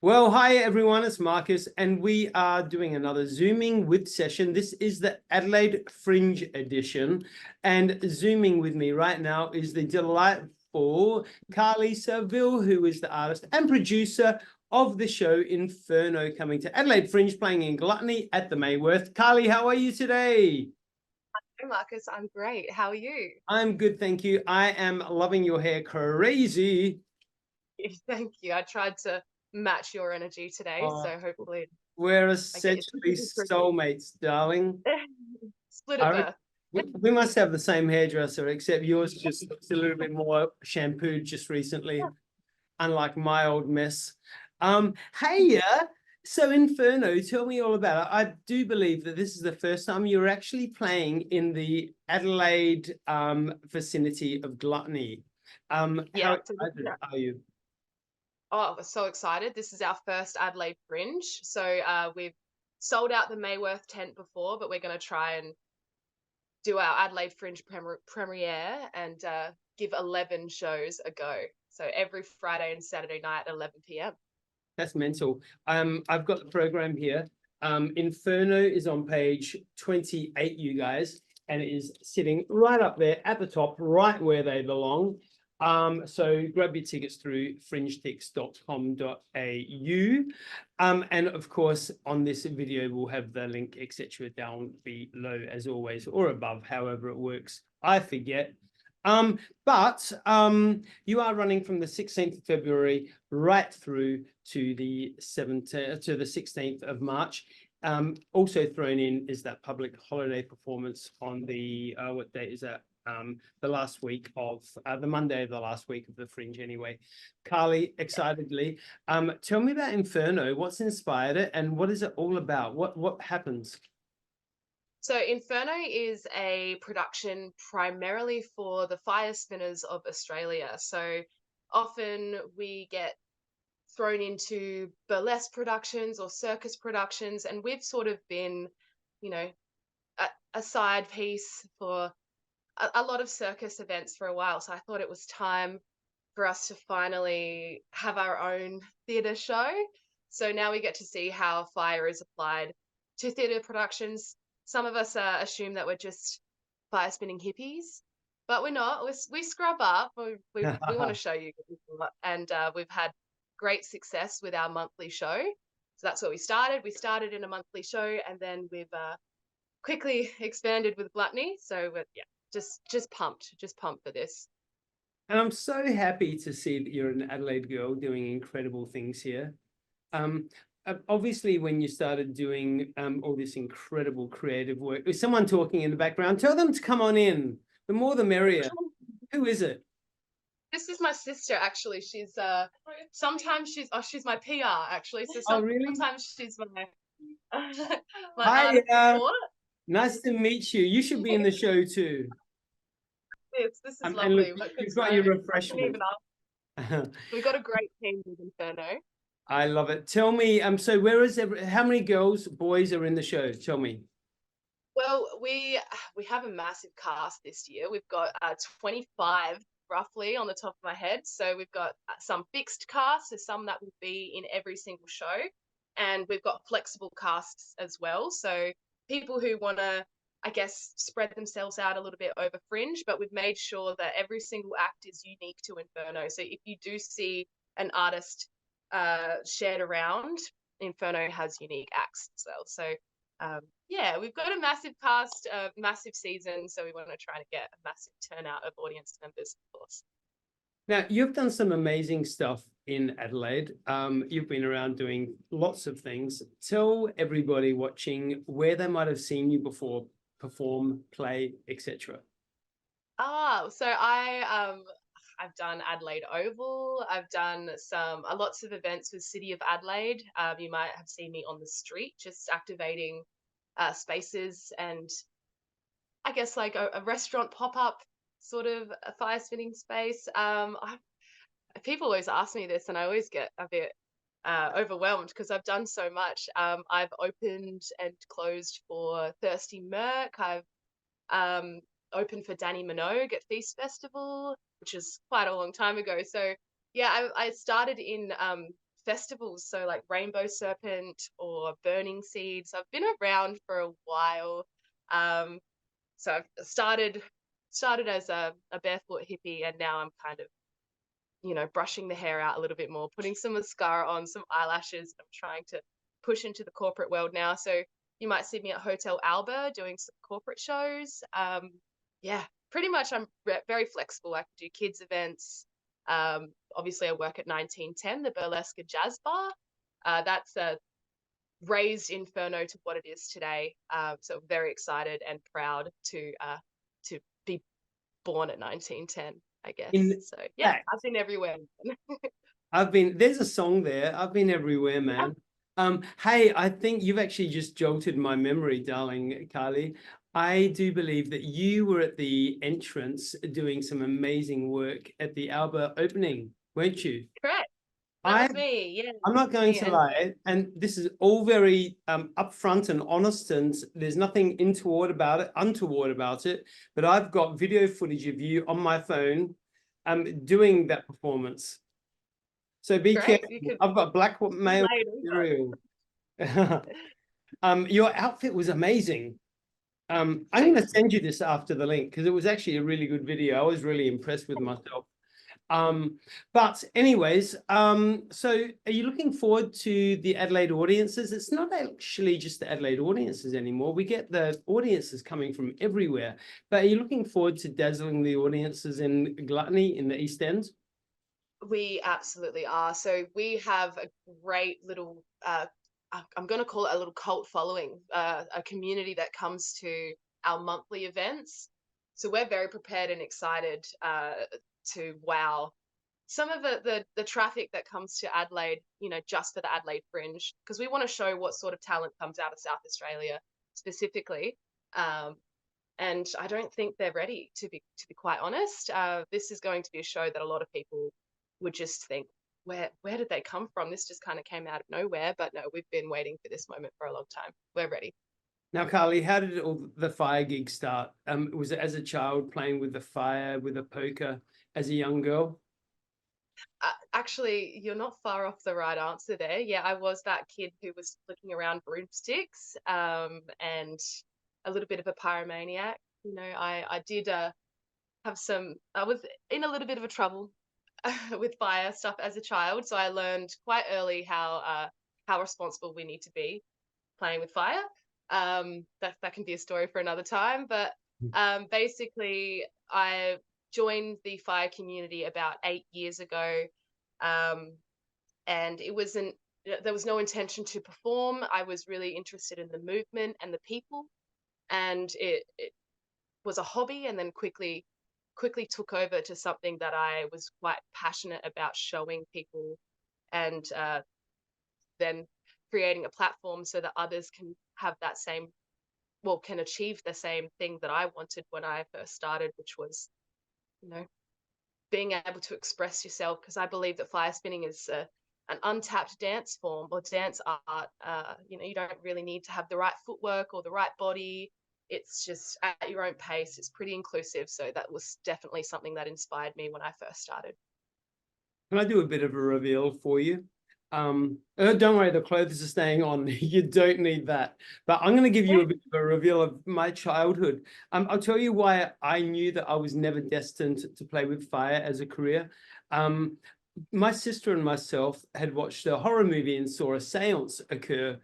Well, hi everyone, it's Marcus, and we are doing another Zooming with session. This is the Adelaide Fringe edition, and Zooming with me right now is the delightful Kali Savill, who is the artist and producer of the show Inferno, coming to Adelaide Fringe, playing in Gluttony at the Mayworth. Kali, how are you today? Hey Marcus, I'm great. How are you? I'm good, thank you. I am loving your hair crazy. Thank you. I tried to match your energy today, Oh, so hopefully we're I get essentially you. soulmates, darling. Split at I birth. we must have the same hairdresser, except yours just looks a little bit more shampooed just recently, unlike my old mess. Hey, so Inferno, tell me all about it. I do believe that this is the first time you're actually playing in the Adelaide vicinity of Gluttony. How Yeah, excited are you? we're so excited. This is our first Adelaide Fringe. So we've sold out the Mayworth tent before, but we're going to try and do our Adelaide Fringe premiere and give 11 shows a go. So every Friday and Saturday night at 11 p.m. That's mental. I've got the program here. Inferno is on page 28, you guys, and it is sitting right up there at the top, right where they belong. So grab your tickets through fringetix.com.au. And of course, on this video, we'll have the link, etc., down below as always, or above, however it works. I forget. But you are running from the 16th of February right through to the 17th to the 16th of March. Also thrown in is that public holiday performance on the what date is that? The last week of the Monday of the last week of the Fringe anyway. Kali, excitedly, tell me about Inferno. What's inspired it and what is it all about? What happens? So Inferno is a production primarily for the fire spinners of Australia. So often we get thrown into burlesque productions or circus productions, and we've sort of been, you know, a side piece for a lot of circus events for a while. So I thought it was time for us to finally have our own theatre show. So now we get to see how fire is applied to theatre productions. Some of us assume that we're just fire spinning hippies, but we're not. We scrub up. We want to show you, and we've had great success with our monthly show. So that's what we started. We started in a monthly show, and then we've quickly expanded with Gluttony. So yeah, just pumped for this. And I'm so happy to see that you're an Adelaide girl doing incredible things here. Obviously, when you started doing all this incredible creative work, there's someone talking in the background. Tell them to come on in. The more the merrier. Who is it? This is my sister, actually. She's sometimes she's my PR, actually. So Oh, really? sometimes she's my my Hi, artist support. nice to meet you. You should be in the show too. This is And look, lovely. But good you've to got know. your I couldn't refreshment. even ask. We've got a great team with Inferno. I love it. Tell me, so how many girls, boys are in the show? Tell me. Well, we have a massive cast this year. We've got 25 roughly on the top of my head. So we've got some fixed casts, so some that will be in every single show, and we've got flexible casts as well. So people who want to, I guess, spread themselves out a little bit over Fringe, but we've made sure that every single act is unique to Inferno. So if you do see an artist shared around, Inferno has unique acts as well. So yeah, we've got a massive cast, massive season, so we want to try to get a massive turnout of audience members, of course. Now, you've done some amazing stuff in Adelaide. You've been around doing lots of things. Tell everybody watching where they might have seen you before, perform, play, etc. So I've done Adelaide Oval. I've done lots of events with City of Adelaide. You might have seen me on the street, just activating spaces and I guess like a restaurant pop-up sort of a fire spinning space. People always ask me this and I always get a bit overwhelmed because I've done so much. I've opened and closed for Thirsty Merc. I've opened for Danny Minogue at Feast Festival, which is quite a long time ago. So yeah, I started in festivals, so like Rainbow Serpent or Burning Seeds. I've been around for a while. So I've started as a barefoot hippie, and now I'm kind of, brushing the hair out a little bit more, putting some mascara on, some eyelashes. I'm trying to push into the corporate world now. So you might see me at Hotel Alba doing some corporate shows. Yeah, pretty much I'm very flexible. I can do kids events. Obviously, I work at 1910, the Burlesque Jazz Bar. That's raised Inferno to what it is today. So very excited and proud to be born at 1910, I guess. In So yeah, fact, I've been everywhere. there's a song there. I've been everywhere, man. Hey, I think you've actually just jolted my memory, darling Kali. I do believe that you were at the entrance doing some amazing work at the Alba opening, weren't you? Correct. That was me. Yeah. I'm not going Me to and lie, and this is all very upfront and honest, and there's nothing untoward about it. But I've got video footage of you on my phone, doing that performance. So be great. careful. You could I've got blackmail lay it material. Your outfit was amazing. I'm Thank going to send you this after the link because it was actually a really good video. I was really impressed with myself. But anyways, so are you looking forward to the Adelaide audiences? It's not actually just the Adelaide audiences anymore. We get the audiences coming from everywhere. But are you looking forward to dazzling the audiences in Gluttony in the East End? We absolutely are. So we have a great little, I'm going to call it a little cult following, a community that comes to our monthly events. So we're very prepared and excited to wow some of the traffic that comes to Adelaide, just for the Adelaide Fringe, because we want to show what sort of talent comes out of South Australia specifically. And I don't think they're ready, to be quite honest. This is going to be a show that a lot of people would just think, where did they come from? This just kind of came out of nowhere. But no, we've been waiting for this moment for a long time. We're ready. Now, Kali, how did all the fire gig start? Was it as a child playing with the fire, with a poker as a young girl? Actually, you're not far off the right answer there. Yeah, I was that kid who was flicking around broomsticks, and a little bit of a pyromaniac. I did have I was in a little bit of a trouble with fire stuff as a child, so I learned quite early how responsible we need to be playing with fire. That can be a story for another time, but basically, I joined the fire community about 8 years ago, and there was no intention to perform. I was really interested in the movement and the people, and it was a hobby, and then quickly took over to something that I was quite passionate about showing people, and then creating a platform so that others can have that same, can achieve the same thing that I wanted when I first started, which was, being able to express yourself, because I believe that fire spinning is an untapped dance form or dance art. You don't really need to have the right footwork or the right body. It's just at your own pace. It's pretty inclusive. So that was definitely something that inspired me when I first started. Can I do a bit of a reveal for you? Don't worry, the clothes are staying on. You don't need that. But I'm going to give you a bit of a reveal of my childhood. I'll tell you why I knew that I was never destined to play with fire as a career. My sister and myself had watched a horror movie and saw a seance occur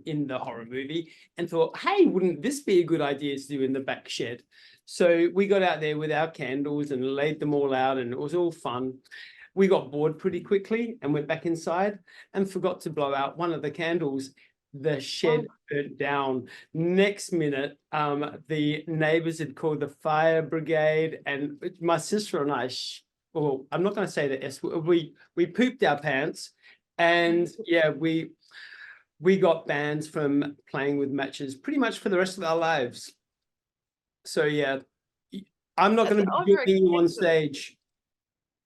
in the horror movie and thought, hey, wouldn't this be a good idea to do in the back shed? So we got out there with our candles and laid them all out, and it was all fun. We got bored pretty quickly and went back inside and forgot to blow out one of the candles. The shed burnt down. Next minute, the neighbors had called the fire brigade, and my sister and I, well, I'm not going to say the S, we pooped our pants, and yeah, we got banned from playing with matches pretty much for the rest of our lives. So yeah, I'm not going to be doing you on stage.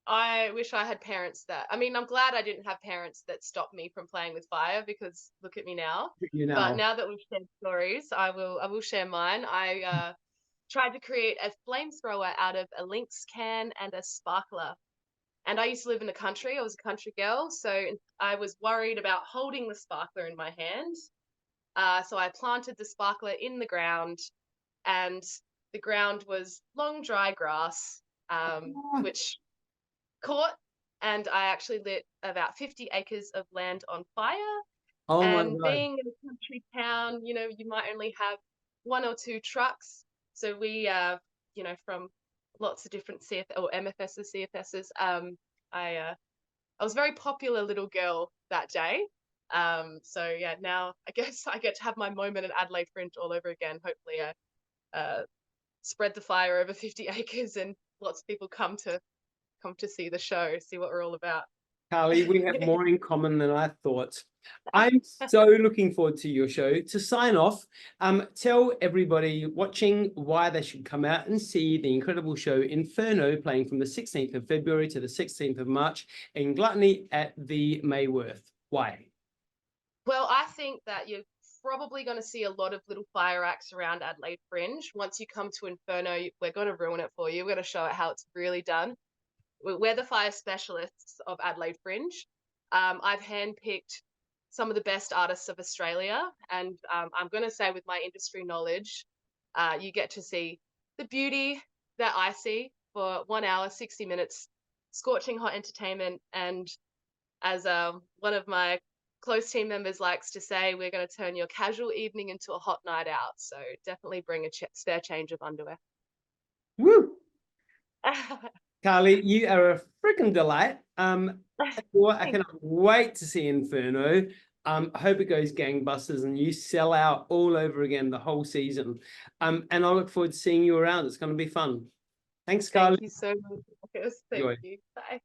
I wish I had parents I'm glad I didn't have parents that stopped me from playing with fire, because look at me now. But now that we've shared stories, I will share mine. I tried to create a flamethrower out of a Lynx can and a sparkler. And I used to live in the country. I was a country girl, so I was worried about holding the sparkler in my hand. So I planted the sparkler in the ground, and the ground was long, dry grass, Ah, which caught, and I actually lit about 50 acres of land on fire. oh my And God. being in a country town, you know, you might only have one or two trucks. So we, from lots of different CF or MFSs, CFSs, I was a very popular little girl that day. So yeah, now I guess I get to have my moment at Adelaide Fringe all over again. Hopefully, spread the fire over 50 acres and lots of people come to see the show, see what we're all about. Kali, we have more in common than I thought. I'm so looking forward to your show. To sign off, tell everybody watching why they should come out and see the incredible show Inferno, playing from the 16th of February to the 16th of March in Gluttony at the Mayworth. Why? Well, I think that you're probably going to see a lot of little fire acts around Adelaide Fringe. Once you come to Inferno, we're going to ruin it for you. We're going to show it how it's really done. We're the fire specialists of Adelaide Fringe. I've handpicked some of the best artists of Australia, and I'm going to say, with my industry knowledge, you get to see the beauty that I see for 1 hour, 60 minutes, scorching hot entertainment. And as one of my close team members likes to say, we're going to turn your casual evening into a hot night out. So definitely bring a spare change of underwear. Woo! Kali, you are a freaking delight. I cannot wait to see Inferno. I hope it goes gangbusters and you sell out all over again the whole season. And I look forward to seeing you around. It's going to be fun. Thanks, Kali. Thank you so much, Marcus. Thank Enjoy. you. Bye.